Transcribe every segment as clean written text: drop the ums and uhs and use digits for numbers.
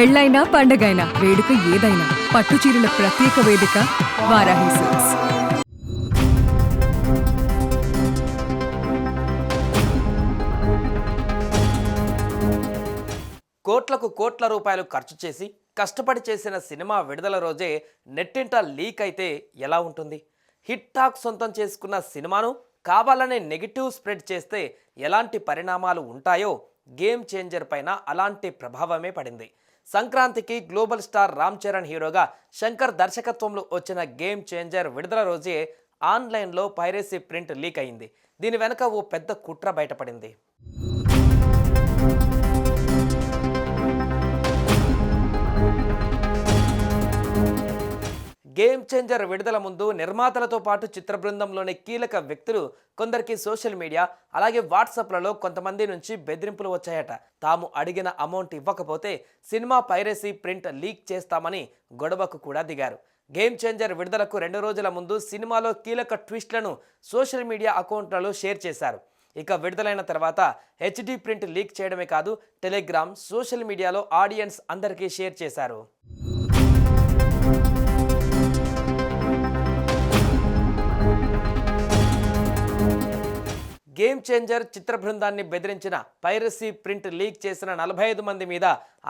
పెళ్ళైనా పండగైనా వేడుక ఏదైనా పట్టు చీరల ప్రత్యేక వేదిక వారాహి సిల్క్స్. కోట్లకు కోట్ల రూపాయలు ఖర్చు చేసి కష్టపడి చేసిన సినిమా విడుదల రోజే నెట్టింట లీక్ అయితే ఎలా ఉంటుంది? హిట్ టాక్ సొంతం చేసుకున్న సినిమాను కావాలనే నెగిటివ్ స్ప్రెడ్ చేస్తే ఎలాంటి పరిణామాలు ఉంటాయో గేమ్ చేంజర్ పైన అలాంటి ప్రభావమే పడింది. సంక్రాంతికి గ్లోబల్ స్టార్ రామ్ చరణ్ హీరోగా శంకర్ దర్శకత్వంలో వచ్చిన గేమ్ చేంజర్ విడుదల రోజే ఆన్లైన్లో పైరసీ ప్రింట్ లీక్ అయింది. దీని వెనుక ఓ పెద్ద కుట్ర బయటపడింది. గేమ్ చేంజర్ విడుదల ముందు నిర్మాతలతో పాటు చిత్ర బృందంలోని కీలక వ్యక్తులు కొందరికి సోషల్ మీడియా అలాగే వాట్సాప్లలో కొంతమంది నుంచి బెదిరింపులు వచ్చాయట. తాము అడిగిన అమౌంట్ ఇవ్వకపోతే సినిమా పైరసీ ప్రింట్ లీక్ చేస్తామని గొడవకు కూడా దిగారు. గేమ్ చేంజర్ విడుదలకు 2 రోజుల ముందు సినిమాలో కీలక ట్విస్ట్లను సోషల్ మీడియా అకౌంట్లలో షేర్ చేశారు. ఇక విడుదలైన తర్వాత హెచ్డి ప్రింట్ లీక్ చేయడమే కాదు, టెలిగ్రామ్, సోషల్ మీడియాలో ఆడియన్స్ అందరికీ షేర్ చేశారు. గేమ్ చేంజర్ చిత్ర బృందాన్ని బెదిరించిన పైరసీ ప్రింట్ లీక్ చేసిన 45 మంది మీద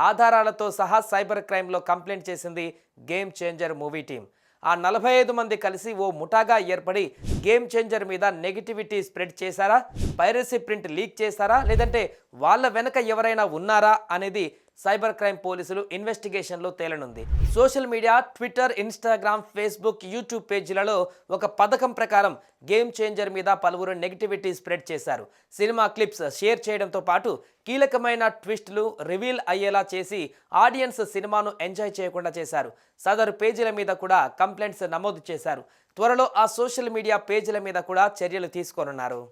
ఆధారాలతో సహా సైబర్ క్రైమ్లో కంప్లైంట్ చేసింది గేమ్ చేంజర్ మూవీ టీం. ఆ 45 మంది కలిసి ఓ ముఠాగా ఏర్పడి గేమ్ చేంజర్ మీద నెగిటివిటీ స్ప్రెడ్ చేశారా, పైరసీ ప్రింట్ లీక్ చేశారా, లేదంటే వాళ్ళ వెనక ఎవరైనా ఉన్నారా అనేది సైబర్ క్రైమ్ పోలీసులు ఇన్వెస్టిగేషన్లో తేలనుంది. Social media, Twitter, Instagram, Facebook, YouTube పేజీలలో ఒక పథకం ప్రకారం గేమ్ చేంజర్ మీద పలువురు నెగిటివిటీ స్ప్రెడ్ చేశారు. సినిమా క్లిప్స్ షేర్ చేయడంతో పాటు కీలకమైన ట్విస్టులు రివీల్ అయ్యేలా చేసి ఆడియన్స్ సినిమాను ఎంజాయ్ చేయకుండా చేశారు. సదరు పేజీల మీద కూడా కంప్లైంట్స్ నమోదు చేశారు. త్వరలో ఆ సోషల్ మీడియా పేజీల మీద కూడా చర్యలు తీసుకోనున్నారు.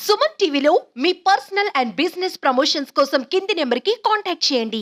సుమన్ టీవీలో మీ పర్సనల్ అండ్ బిజినెస్ ప్రమోషన్స్ కోసం కింది నెంబర్కి కాంటాక్ట్ చేయండి.